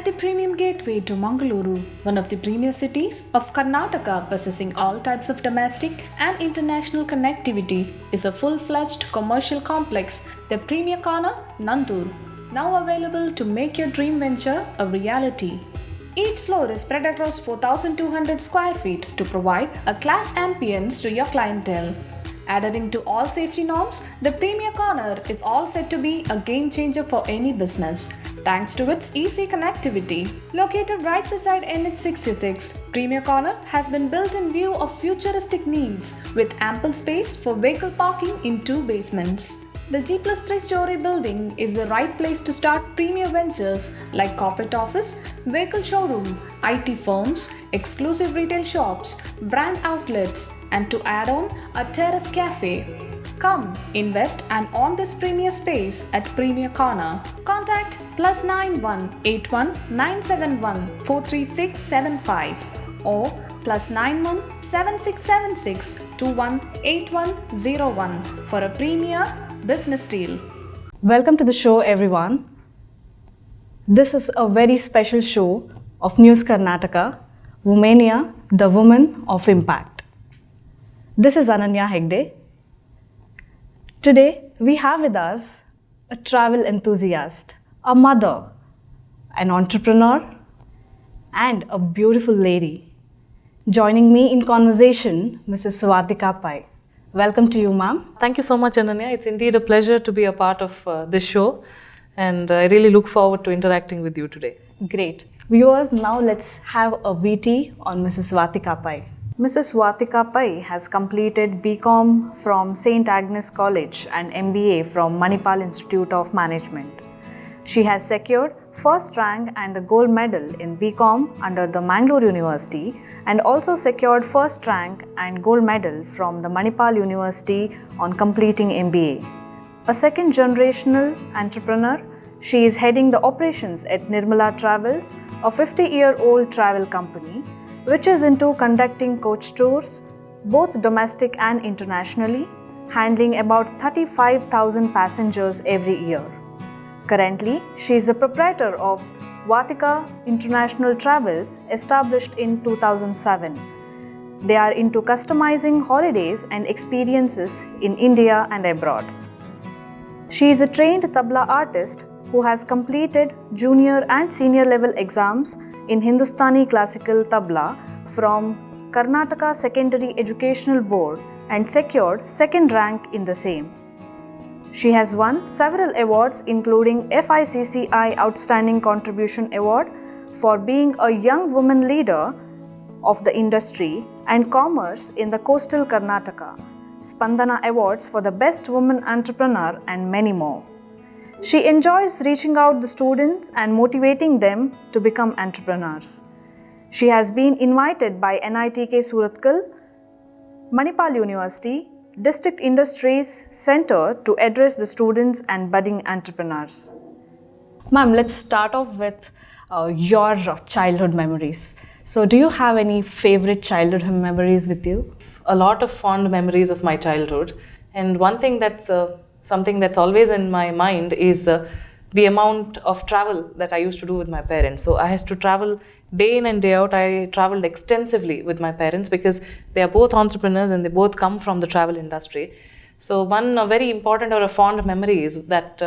At the premium gateway to Mangaluru, one of the premier cities of Karnataka possessing all types of domestic and international connectivity, is a full-fledged commercial complex, the Premier Corner, Nantur, now available to make your dream venture a reality. Each floor is spread across 4,200 square feet to provide a class ambience to your clientele. Adhering to all safety norms, the Premier Corner is all set to be a game changer for any business, thanks to its easy connectivity. Located right beside NH66, Premier Corner has been built in view of futuristic needs with ample space for vehicle parking in 2 basements. The G+3 story building is the right place to start premier ventures like corporate office, vehicle showroom, IT firms, exclusive retail shops, brand outlets, and to add on, a terrace cafe. Come, invest and own this premier space at Premier Corner. Contact +91 81 971 43675 or +91 7676 218101 for a premier business deal. Welcome to the show, everyone. This is a very special show of News Karnataka, Womenia, the Woman of Impact. This is Ananya Hegde. Today, we have with us a travel enthusiast, a mother, an entrepreneur, and a beautiful lady. Joining me in conversation, Mrs. Vathika Pai. Welcome to you, ma'am. Thank you so much, Ananya. It's indeed a pleasure to be a part of this show, and I really look forward to interacting with you today. Great. Viewers, now let's have a VT on Mrs. Vathika Pai. Mrs. Vathika Pai has completed BCom from St. Agnes College and MBA from Manipal Institute of Management. She has secured first rank and the gold medal in BCom under the Mangalore University and also secured first rank and gold medal from the Manipal University on completing MBA. A second generational entrepreneur, she is heading the operations at Nirmala Travels, a 50-year-old travel company which is into conducting coach tours both domestic and internationally, handling about 35,000 passengers every year. Currently, she is the proprietor of Vathika International Travels, established in 2007. They are into customizing holidays and experiences in India and abroad. She is a trained tabla artist who has completed junior and senior level exams in Hindustani classical tabla from Karnataka Secondary Educational Board and secured second rank in the same. She has won several awards including FICCI Outstanding Contribution Award for being a young woman leader of the industry and commerce in the coastal Karnataka, Spandana Awards for the Best Woman Entrepreneur and many more. She enjoys reaching out to students and motivating them to become entrepreneurs. She has been invited by NITK Surathkal, Manipal University, District Industries Center to address the students and budding entrepreneurs. Ma'am, let's start off with your childhood memories. So, do you have any favorite childhood memories with you? A lot of fond memories of my childhood, and one thing that's something that's always in my mind is the amount of travel that I used to do with my parents. So I used to travel day in and day out. I traveled extensively with my parents because they are both entrepreneurs and they both come from the travel industry. So one very important or a fond memory is that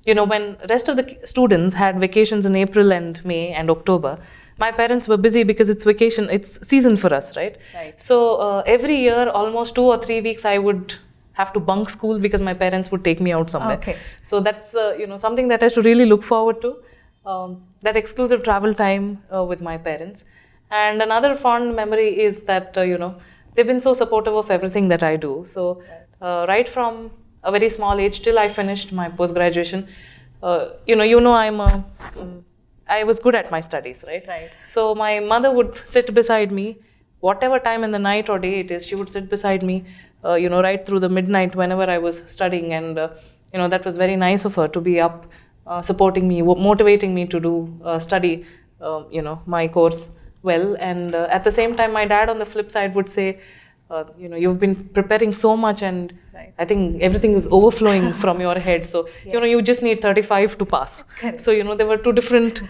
when rest of the students had vacations in April and May and October, my parents were busy because it's vacation, it's season for us, right? So every year, almost 2 or 3 weeks, I would have to bunk school because my parents would take me out somewhere. Okay. So that's something that I used to really look forward to, that exclusive travel time with my parents. And another fond memory is that they've been so supportive of everything that I do. So right from a very small age till I finished my post-graduation, I was good at my studies, right? So my mother would sit beside me, whatever time in the night or day it is, she would sit beside me, right through the midnight whenever I was studying. And, that was very nice of her to be up, supporting me, motivating me to do, study, my course well. And at the same time, my dad on the flip side would say, you've been preparing so much and I think everything is overflowing from your head. So, you just need 35 to pass. So, there were two different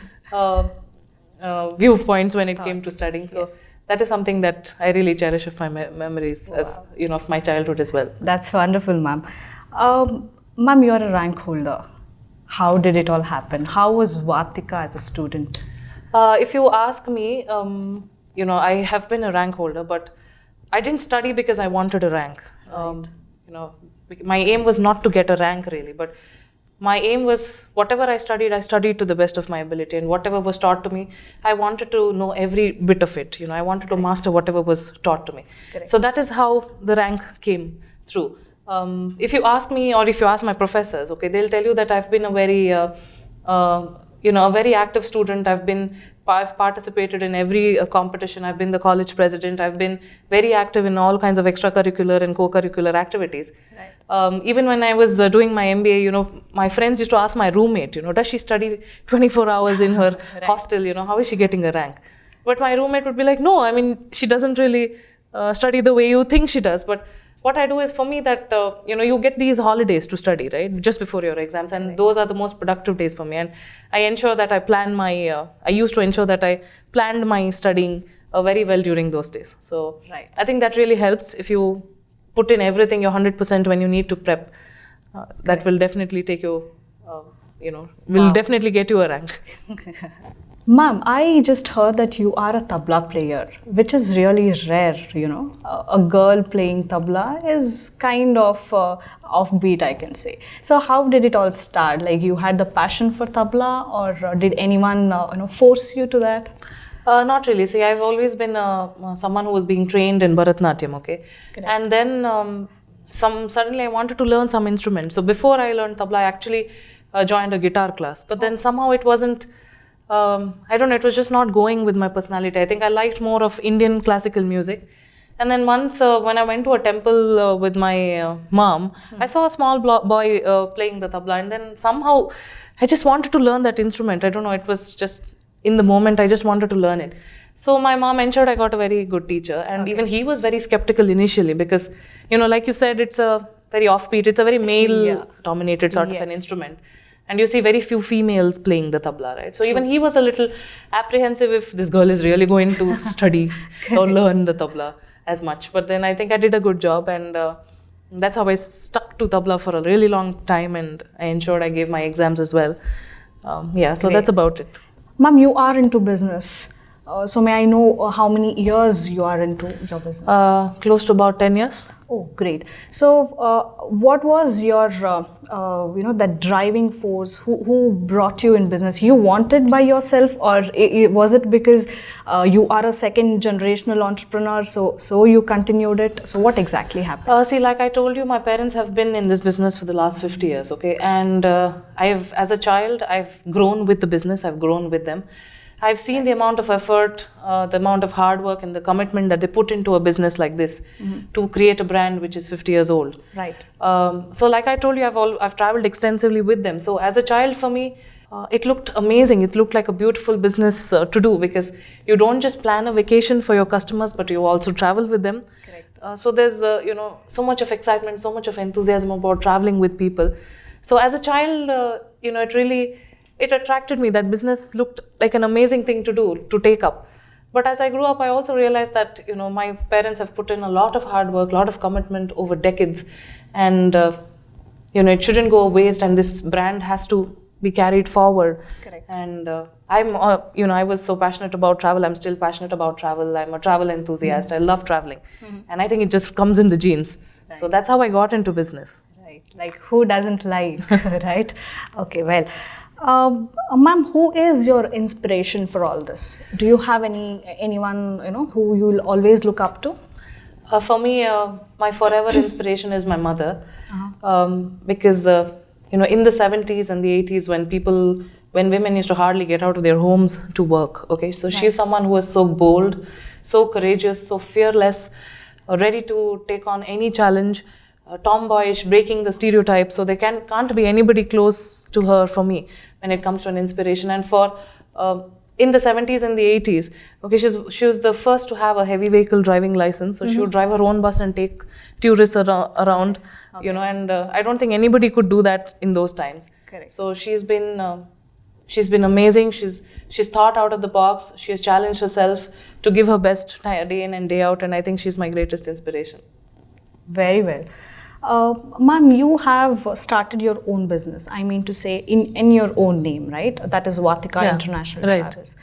viewpoints when it came to studying. So that is something that I really cherish of my memories, as of my childhood as well. That's wonderful, ma'am. Ma'am, you're a rank holder. How did it all happen? How was Vathika as a student? If you ask me, I have been a rank holder, but I didn't study because I wanted a rank. My aim was not to get a rank really, but my aim was whatever I studied to the best of my ability, and whatever was taught to me, I wanted to know every bit of it. I wanted to master whatever was taught to me. Correct. So that is how the rank came through. If you ask me, or if you ask my professors, they'll tell you that I've been a very a very active student. I've participated in every competition. I've been the college president. I've been very active in all kinds of extracurricular and co-curricular activities. Right. Even when I was doing my MBA, my friends used to ask my roommate, does she study 24 hours in her hostel? How is she getting a rank? But my roommate would be like, no, I mean, she doesn't really study the way you think she does. But what I do is, for me, that you get these holidays to study, right, just before your exams, and those are the most productive days for me. And I ensure that I used to ensure that I planned my studying very well during those days. So I think that really helps. If you put in everything, your 100% when you need to prep, that will definitely take you, will definitely get you a rank. Ma'am, I just heard that you are a tabla player, which is really rare, A girl playing tabla is kind of offbeat, I can say. So how did it all start? Like, you had the passion for tabla, or did anyone force you to that? Not really. See, I've always been someone who was being trained in Bharatanatyam, Correct. And then suddenly I wanted to learn some instrument. So before I learned tabla, I actually joined a guitar class. But then somehow it wasn't, I don't know, it was just not going with my personality. I think I liked more of Indian classical music. And then once when I went to a temple with my mom, I saw a small boy playing the tabla, and then somehow I just wanted to learn that instrument. I don't know, it was just in the moment, I just wanted to learn it. So my mom ensured I got a very good teacher, and even he was very skeptical initially because, like you said, it's a very offbeat, it's a very male-dominated sort of an instrument. And you see very few females playing the tabla, right? So even he was a little apprehensive if this girl is really going to study or learn the tabla as much. But then I think I did a good job, and that's how I stuck to tabla for a really long time, and I ensured I gave my exams as well. So that's about it. Ma'am, you are into business. So may I know how many years you are into your business? Close to about 10 years. Oh, great. So what was your, that driving force? Who brought you in business? You wanted by yourself, or was it because you are a second generational entrepreneur, so you continued it? So what exactly happened? See, like I told you, my parents have been in this business for the last 50 years, and as a child, I've grown with the business, I've grown with them. I've seen the amount of effort, the amount of hard work and the commitment that they put into a business like this to create a brand which is 50 years old. Right. So like I told you, I've traveled extensively with them. So as a child, for me, it looked amazing. It looked like a beautiful business to do, because you don't just plan a vacation for your customers, but you also travel with them. Correct. So there's so much of excitement, so much of enthusiasm about traveling with people. So as a child, it attracted me. That business looked like an amazing thing to do, to take up. But as I grew up, I also realized that, my parents have put in a lot of hard work, a lot of commitment over decades. And, it shouldn't go waste, and this brand has to be carried forward. Correct. And I was so passionate about travel. I'm still passionate about travel. I'm a travel enthusiast. I love traveling. And I think it just comes in the genes. Right. So that's how I got into business. Right. Like, who doesn't like, right? Okay, well. Ma'am, who is your inspiration for all this? Do you have anyone who you will always look up to? For me, my forever inspiration is my mother, because in the 70s and the 80s, when women used to hardly get out of their homes to work. So she's someone who was so bold, so courageous, so fearless, ready to take on any challenge. Tomboyish, breaking the stereotypes, so there can't be anybody close to her for me when it comes to an inspiration. And for in the 70s and the 80s, she was the first to have a heavy vehicle driving license, so she would drive her own bus and take tourists around, and I don't think anybody could do that in those times. Correct. So she's she's been amazing. She's thought out of the box. She has challenged herself to give her best day in and day out, and I think she's my greatest inspiration. Very well. Ma'am, you have started your own business. I mean to say, in your own name, right? That is Vathika International Travels.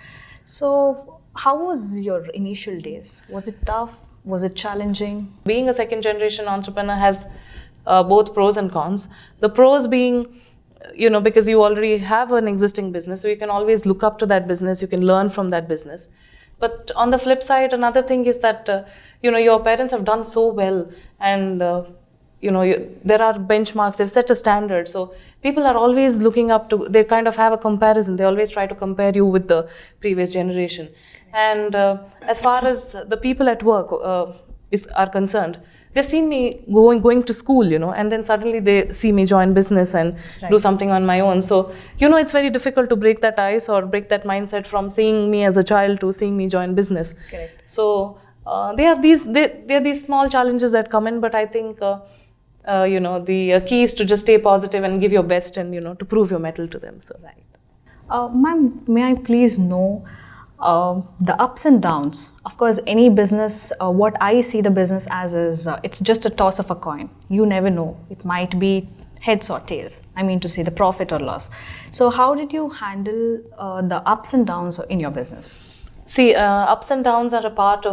So, how was your initial days? Was it tough? Was it challenging? Being a second generation entrepreneur has both pros and cons. The pros being, because you already have an existing business, so you can always look up to that business, you can learn from that business. But on the flip side, another thing is that, your parents have done so well, and there are benchmarks, they've set a standard. So people are always looking up to, they kind of have a comparison. They always try to compare you with the previous generation. And as far as the people at work are concerned, they've seen me going to school, and then suddenly they see me join business and do something on my own. So, it's very difficult to break that ice or break that mindset from seeing me as a child to seeing me join business. Correct. So there are these small challenges that come in, but I think the key is to just stay positive and give your best, and to prove your mettle to them. So ma'am, may I please know the ups and downs? Of course, any business, what I see the business as is it's just a toss of a coin. You never know. It might be heads or tails. I mean to say the profit or loss. So how did you handle the ups and downs in your business? See, ups and downs are a part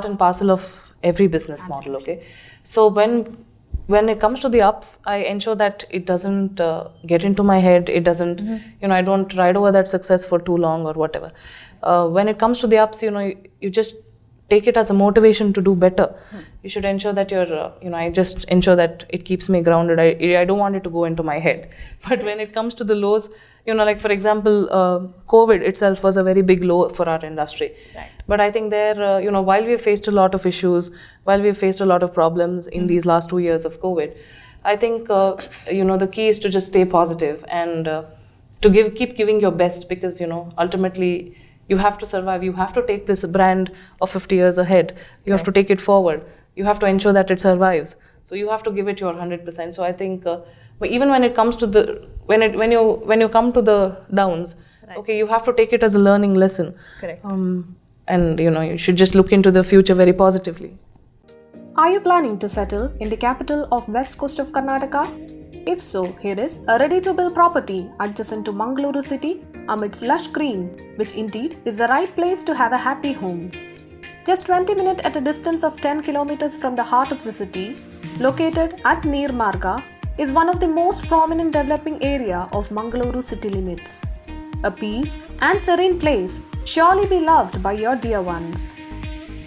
and parcel of every business model. Okay, so when it comes to the ups, I ensure that it doesn't get into my head. It doesn't, I don't ride over that success for too long or whatever. When it comes to the ups, you just take it as a motivation to do better. You should ensure that I just ensure that it keeps me grounded. I don't want it to go into my head. But when it comes to the lows, like for example, COVID itself was a very big low for our industry. Right. But I think there, while we have faced a lot of issues, while we have faced a lot of problems in these last 2 years of COVID, I think, the key is to just stay positive and to keep giving your best, because, ultimately you have to survive. You have to take this brand of 50 years ahead. You have to take it forward. You have to ensure that it survives. So you have to give it your 100%. So I think, but even when it comes to when you come to the downs, okay, you have to take it as a learning lesson. Correct. And you should just look into the future very positively. Are you planning to settle in the capital of West Coast of Karnataka? If so, here is a ready-to-build property adjacent to Mangaluru city amidst lush green, which indeed is the right place to have a happy home. Just 20 minutes at a distance of 10 kilometers from the heart of the city, located at Nirmala, is one of the most prominent developing area of Mangaluru city limits. A peace and serene place, surely be loved by your dear ones.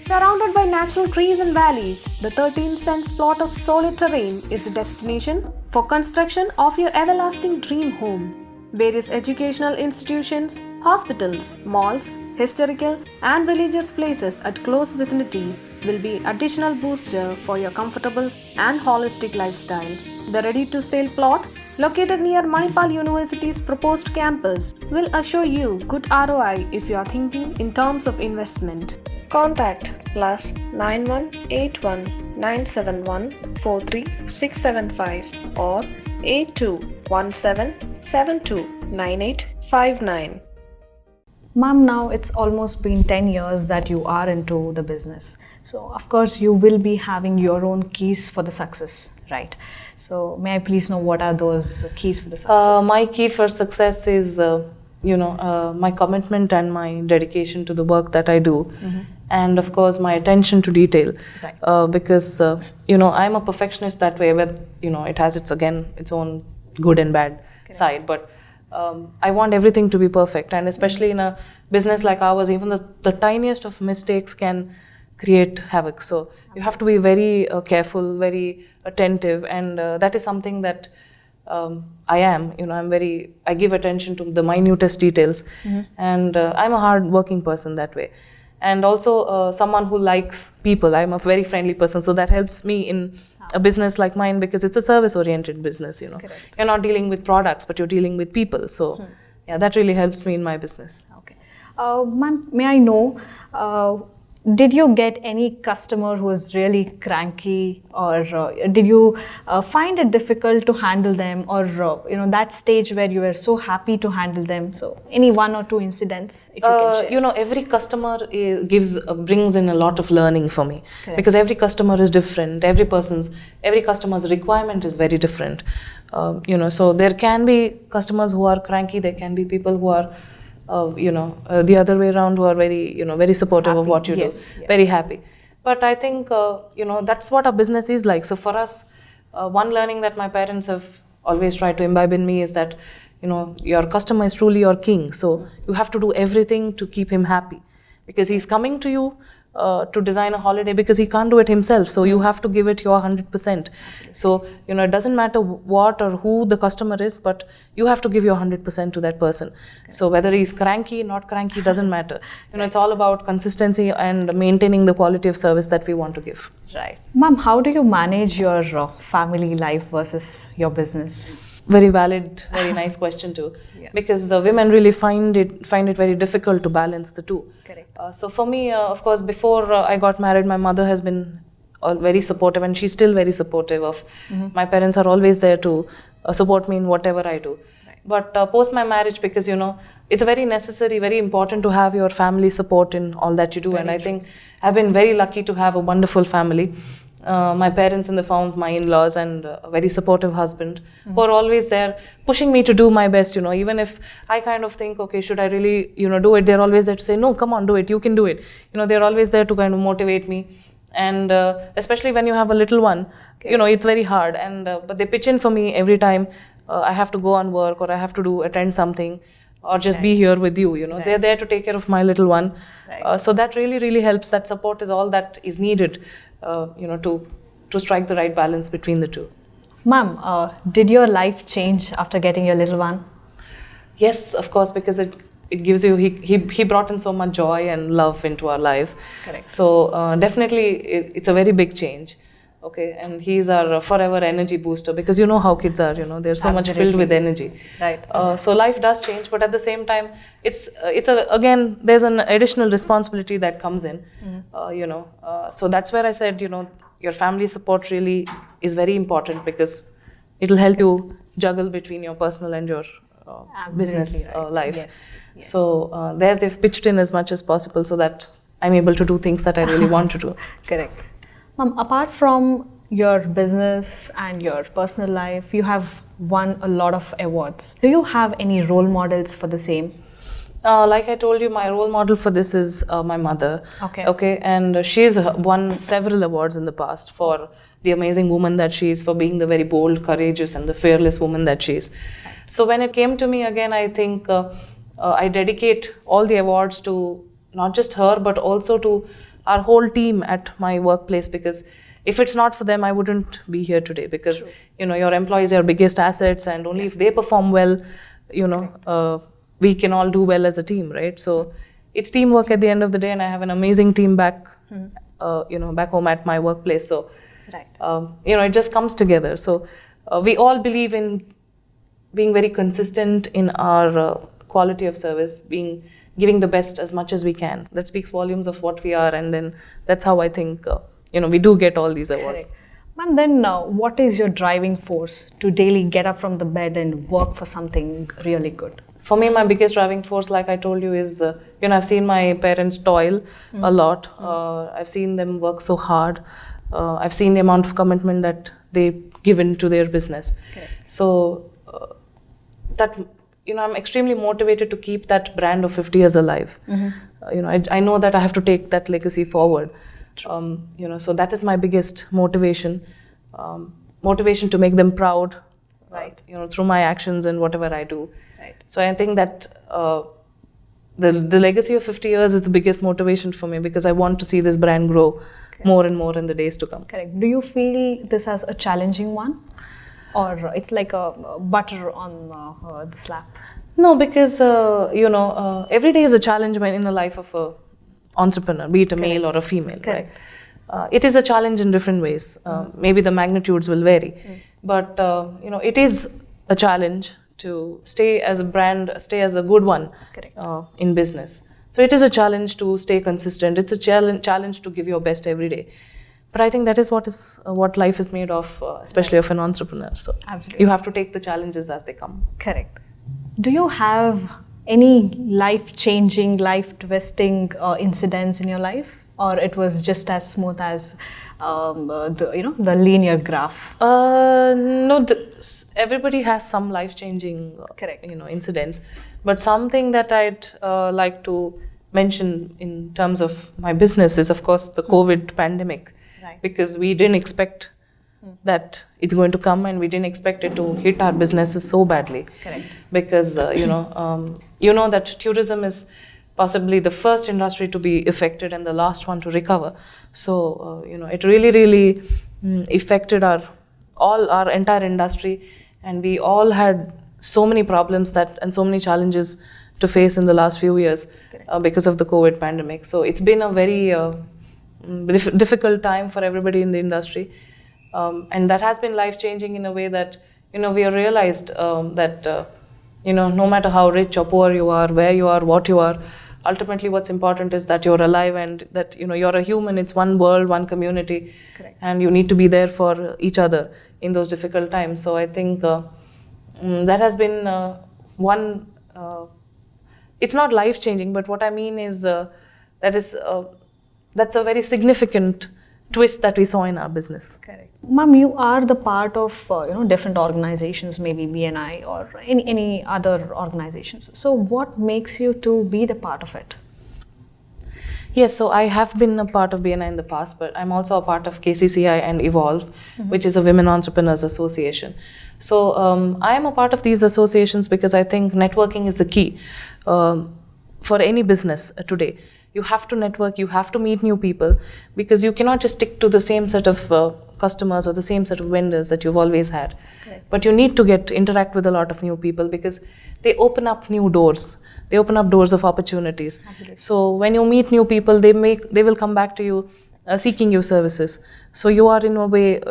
Surrounded by natural trees and valleys, the 13 cents plot of solid terrain is the destination for construction of your everlasting dream home. Various educational institutions, hospitals, malls, historical and religious places at close vicinity will be additional booster for your comfortable and holistic lifestyle. The ready-to-sale plot, located near Manipal University's proposed campus, will assure you good ROI if you are thinking in terms of investment. Contact +9181 971 43675 or 8217 729859. Ma'am, now it's almost been 10 years that you are into the business. So, of course, you will be having your own keys for the success, right? So, may I please know what are those keys for the success? My key for success is, my commitment and my dedication to the work that I do. And of course, my attention to detail. Right. Because, I'm a perfectionist that way, where, it has its own good and bad side. But I want everything to be perfect, and especially in a business like ours, even the tiniest of mistakes can create havoc. So you have to be very careful, very attentive, and that is something that I am. I give attention to the minutest details, and I'm a hard-working person that way. And also someone who likes people. I'm a very friendly person, so that helps me in a business like mine, because it's a service-oriented business, Correct. You're not dealing with products, but you're dealing with people. So, that really helps me in my business. Okay. Ma'am, may I know, Did you get any customer who was really cranky, or did you find it difficult to handle them, or that stage where you were so happy to handle them? So any one or two incidents, if you can share. Every customer brings in a lot of learning for me. Correct. Because every customer is different. Every customer's requirement is very different. So there can be customers who are cranky. There can be people who are the other way around, who are very supportive of what you do, very happy. But I think, that's what our business is like. So for us, one learning that my parents have always tried to imbibe in me is that, your customer is truly your king. So you have to do everything to keep him happy, because he's coming to you to design a holiday because he can't do it himself. So you have to give it your 100%. So, it doesn't matter what or who the customer is, but you have to give your 100% to that person. So whether he's cranky, not cranky, doesn't matter. It's all about consistency and maintaining the quality of service that we want to give. Right. Ma'am, how do you manage your family life versus your business? Very valid, very nice question too. Because the women really find it very difficult to balance the two. Correct. So for me, of course, before I got married, my mother has been very supportive, and she's still very supportive of. My parents are always there to support me in whatever I do. Right. But post my marriage, because it's very necessary, very important to have your family support in all that you do. Very and I think I've been very lucky to have a wonderful family. My parents in the form of my in-laws, and a very supportive husband, who are always there pushing me to do my best. Even if I kind of think, okay, should I really do it, they're always there to say, no, come on, do it, you can do it. They're always there to kind of motivate me. And especially when you have a little one, it's very hard, and but they pitch in for me every time I have to go on work, or I have to attend something, or just be here with you. Right. They're there to take care of my little one. Right. So that really helps. That support is all that is needed, to strike the right balance between the two. Ma'am, did your life change after getting your little one? Yes, of course, because it gives you, he brought in so much joy and love into our lives. Correct. So definitely it's a very big change. Okay, and he's our forever energy booster, because how kids are, they're so much filled with energy. Right. So life does change, but at the same time, again, there's an additional responsibility that comes in. So that's where I said, your family support really is very important, because it'll help you juggle between your personal and your business life. Yes. So there they've pitched in as much as possible, so that I'm able to do things that I really want to do. Correct. Ma'am, apart from your business and your personal life, you have won a lot of awards. Do you have any role models for the same? Like I told you, my role model for this is my mother. Okay, and she's won several awards in the past for the amazing woman that she is, for being the very bold, courageous, and the fearless woman that she is. So when it came to me again, I think I dedicate all the awards to not just her, but also to our whole team at my workplace, because if it's not for them, I wouldn't be here today, because your employees are your biggest assets, and only if they perform well, we can all do well as a team, right? So it's teamwork at the end of the day, and I have an amazing team back back home at my workplace. So right. It just comes together. So we all believe in being very consistent in our quality of service, giving the best as much as we can. That speaks volumes of what we are, and then that's how I think we do get all these awards. Ma'am, then what is your driving force to daily get up from the bed and work for something really good? For me, my biggest driving force, like I told you, is I've seen my parents toil a lot. I've seen them work so hard. I've seen the amount of commitment that they give into their business. Okay. So that I'm extremely motivated to keep that brand of 50 years alive. I know that I have to take that legacy forward. So that is my biggest motivation. Motivation to make them proud, right? Through my actions and whatever I do. Right. So I think that the legacy of 50 years is the biggest motivation for me, because I want to see this brand grow more and more in the days to come. Correct. Do you feel this as a challenging one, or it's like a butter on the slab? No, because every day is a challenge in the life of a entrepreneur, be it a male or a female. Correct. Right? It is a challenge in different ways. Maybe the magnitudes will vary, but it is a challenge to stay as a brand, stay as a good one in business. So it is a challenge to stay consistent. It's a challenge to give your best every day. But I think that is what life is made of, especially of an entrepreneur. So Absolutely. you have to take the challenges as they come. Correct. Do you have any life-changing, life-twisting incidents in your life, or it was just as smooth as the linear graph? No, everybody has some life-changing, Correct. Incidents. But something that I'd like to mention in terms of my business is, of course, the COVID pandemic. Right. Because we didn't expect that it's going to come, and we didn't expect it to hit our businesses so badly. Correct. Because that tourism is possibly the first industry to be affected and the last one to recover. So it really affected our entire industry, and we all had so many problems and so many challenges to face in the last few years because of the COVID pandemic. So it's been a very difficult time for everybody in the industry, and that has been life-changing in a way that we have realized that no matter how rich or poor you are, where you are, what you are, ultimately what's important is that you're alive, and that you're a human. It's one world, one community. Correct. And you need to be there for each other in those difficult times. So I think that has been one. It's not life-changing, but what I mean is that's a very significant twist that we saw in our business. Correct. Ma'am, you are the part of different organizations, maybe BNI or any other organizations. So what makes you to be the part of it? Yes, so I have been a part of BNI in the past, but I'm also a part of KCCI and Evolve, which is a Women Entrepreneurs Association. So I am a part of these associations because I think networking is the key for any business today. You have to network, you have to meet new people, because you cannot just stick to the same set of customers or the same set of vendors that you've always had. Correct. But you need to interact with a lot of new people, because they open up new doors. They open up doors of opportunities. Absolutely. So when you meet new people, they will come back to you seeking your services. So you are in a way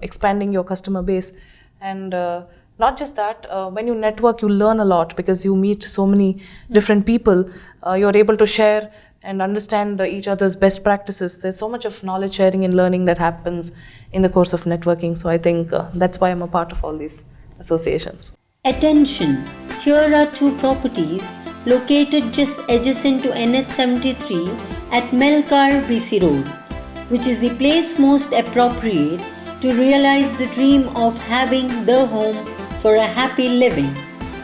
expanding your customer base. And not just that, when you network, you learn a lot, because you meet so many different people. You're able to share and understand each other's best practices. There's so much of knowledge sharing and learning that happens in the course of networking. So I think that's why I'm a part of all these associations. Attention! Here are two properties located just adjacent to NH73 at Melkar BC Road, which is the place most appropriate to realize the dream of having the home for a happy living.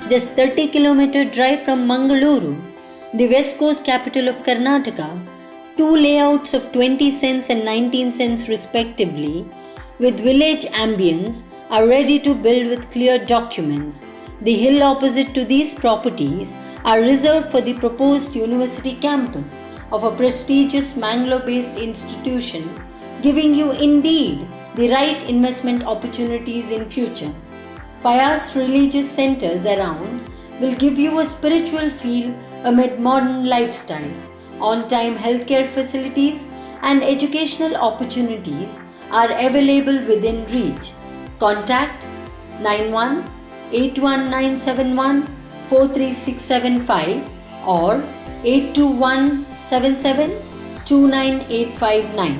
Just 30-kilometer drive from Mangaluru, the west coast capital of Karnataka, two layouts of 20 cents and 19 cents respectively, with village ambience, are ready to build with clear documents. The hill opposite to these properties are reserved for the proposed university campus of a prestigious Mangalore-based institution, giving you indeed the right investment opportunities in future. Pious religious centers around will give you a spiritual feel amid modern lifestyle. On-time healthcare facilities and educational opportunities are available within reach. Contact 91-81971-43675 or 821-77-29859.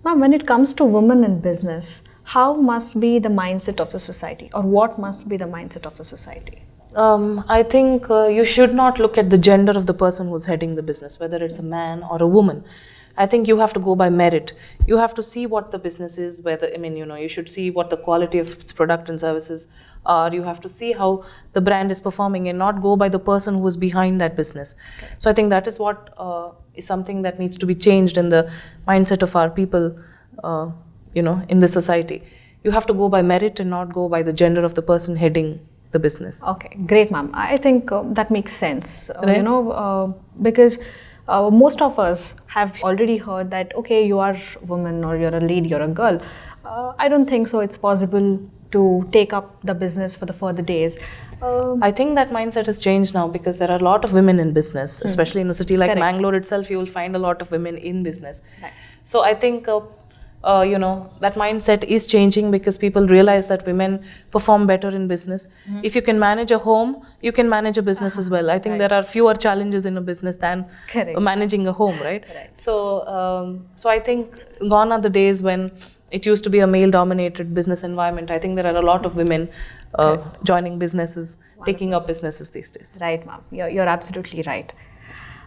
Ma'am, when it comes to women in business, how must be the mindset of the society, or what must be the mindset of the society? I think you should not look at the gender of the person who's heading the business, whether it's a man or a woman. I think you have to go by merit. You have to see what the business is, you should see what the quality of its product and services are. You have to see how the brand is performing and not go by the person who is behind that business. Okay. So I think that is what is something that needs to be changed in the mindset of our people, in the society. You have to go by merit and not go by the gender of the person heading the business. Okay, great, ma'am. I think that makes sense. Right. Because most of us have already heard that, okay, you are a woman or you're a lady, you're a girl. I don't think so it's possible to take up the business for the further days. I think that mindset has changed now, because there are a lot of women in business, especially in a city like Correct. Mangalore itself. You will find a lot of women in business. Right. So I think that mindset is changing because people realize that women perform better in business. If you can manage a home, you can manage a business as well. I think there are fewer challenges in a business than managing a home, right? So I think gone are the days when it used to be a male-dominated business environment. I think there are a lot of women joining businesses, taking up businesses these days. Right, ma'am. You're absolutely right.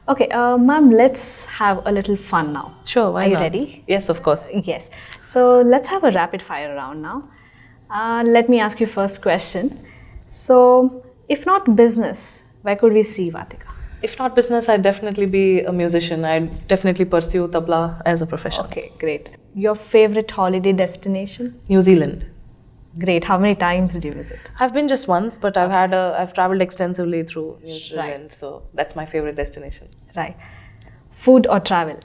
Okay, ma'am, let's have a little fun now. Sure, why not? Are you ready? Yes, of course. Yes. So let's have a rapid fire round now. Let me ask you first question. So, if not business, where could we see Vathika? If not business, I'd definitely be a musician. I'd definitely pursue tabla as a profession. Okay, great. Your favorite holiday destination? New Zealand. Great. How many times did you visit? I've been just once, but I've traveled extensively through New Zealand, so that's my favorite destination. Right. Food or travel?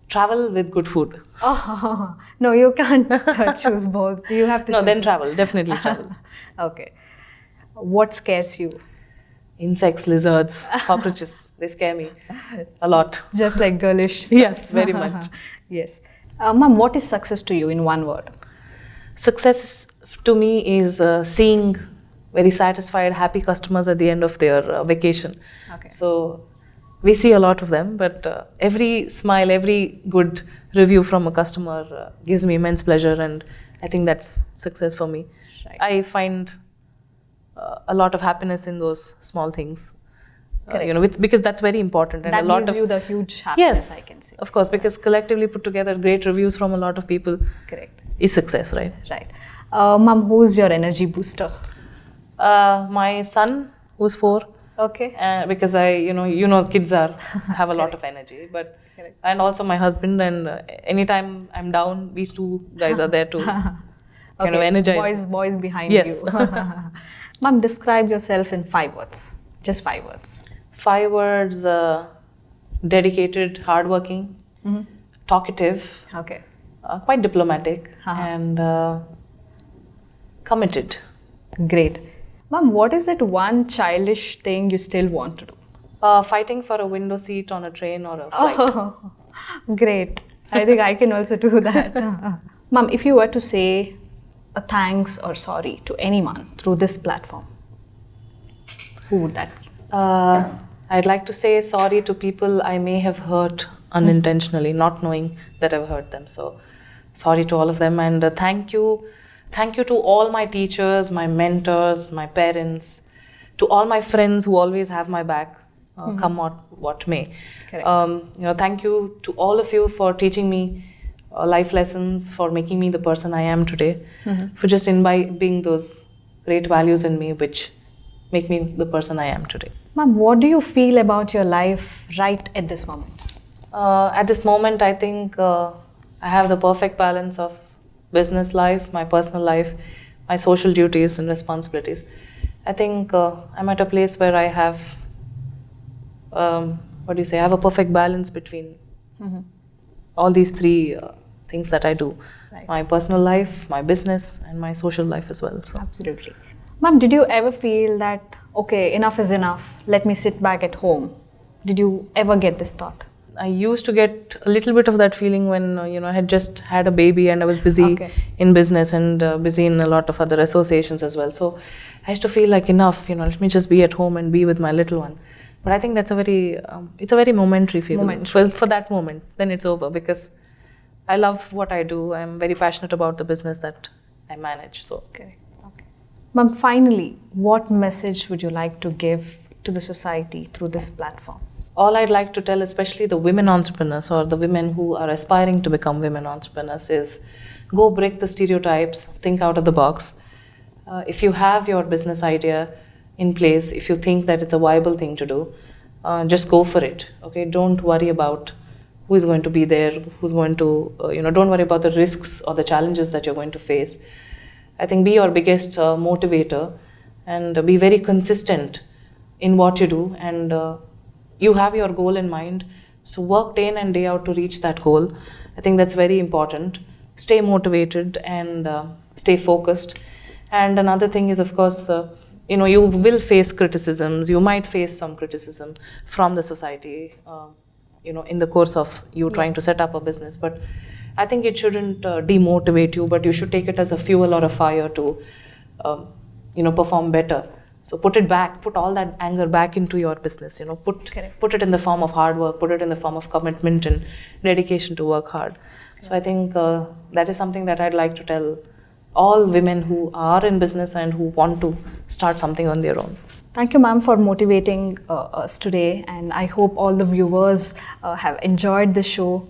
Travel with good food. Oh, no, you can't choose both. You have to choose. Then travel. Definitely travel. Okay. What scares you? Insects, lizards, cockroaches. They scare me a lot. Just like girlish stuff. Yes, very much. Yes. Ma'am, what is success to you in one word? Success to me is seeing very satisfied, happy customers at the end of their vacation. Okay. So we see a lot of them, but every smile, every good review from a customer gives me immense pleasure, and I think that's success for me. Right. I find a lot of happiness in those small things. Because that's very important, and that a lot gives of you the huge happiness, yes, I can say. Of course, because collectively put together great reviews from a lot of people. Correct. Is success, right? Right. Ma'am, who's your energy booster? My son, who's 4. Okay. Because kids have a lot of energy, but and also my husband, and anytime I'm down, these two guys are there to energize. Boys behind yes. you. Ma'am, describe yourself in 5 words. Just 5 words. 5 words: dedicated, hardworking, talkative, Okay. quite diplomatic, and committed. Great. Ma'am, what is it one childish thing you still want to do? Fighting for a window seat on a train or a flight. Oh, great. I think I can also do that. Ma'am, if you were to say a thanks or sorry to anyone through this platform, who would that be? I'd like to say sorry to people I may have hurt unintentionally, not knowing that I've hurt them. So sorry to all of them, and thank you to all my teachers, my mentors, my parents, to all my friends who always have my back, come what may. Thank you to all of you for teaching me life lessons, for making me the person I am today, for just imbibing those great values in me which make me the person I am today. Ma'am, what do you feel about your life right at this moment? At this moment, I think I have the perfect balance of business life, my personal life, my social duties and responsibilities. I think I'm at a place where I have, I have a perfect balance between all these 3 things that I do. Right. My personal life, my business, and my social life as well. So. Absolutely. Ma'am, did you ever feel that, okay, enough is enough, let me sit back at home? Did you ever get this thought? I used to get a little bit of that feeling when I had just had a baby and I was busy in business and busy in a lot of other associations as well. So I used to feel like enough, let me just be at home and be with my little one. But I think that's a very momentary feeling. For that moment, then it's over, because I love what I do. I'm very passionate about the business that I manage. So. Okay. Ma'am, finally, what message would you like to give to the society through this platform? All I'd like to tell, especially the women entrepreneurs or the women who are aspiring to become women entrepreneurs, is go break the stereotypes, think out of the box. If you have your business idea in place, if you think that it's a viable thing to do, just go for it. Okay, don't worry about who is going to be there, who's going to, don't worry about the risks or the challenges that you're going to face. I think be your biggest motivator and be very consistent in what you do, and you have your goal in mind, so work day in and day out to reach that goal. I think that's very important. Stay motivated and stay focused. And another thing is, of course, you will face criticisms. You might face some criticism from the society, in the course of you trying to set up a business. But I think it shouldn't demotivate you, but you should take it as a fuel or a fire to perform better. So put it back, put all that anger back into your business, put it in the form of hard work, put it in the form of commitment and dedication to work hard. So I think that is something that I'd like to tell all women who are in business and who want to start something on their own. Thank you, ma'am, for motivating us today, and I hope all the viewers have enjoyed the show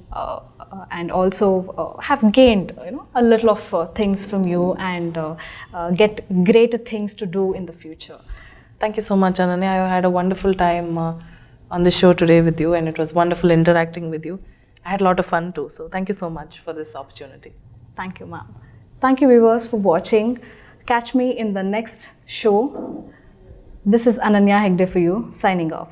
and also have gained a little of things from you and get greater things to do in the future. Thank you so much, Ananya. I had a wonderful time on the show today with you, and it was wonderful interacting with you. I had a lot of fun too, so thank you so much for this opportunity. Thank you, ma'am. Thank you, viewers, for watching. Catch me in the next show. This is Ananya Hegde for you, signing off.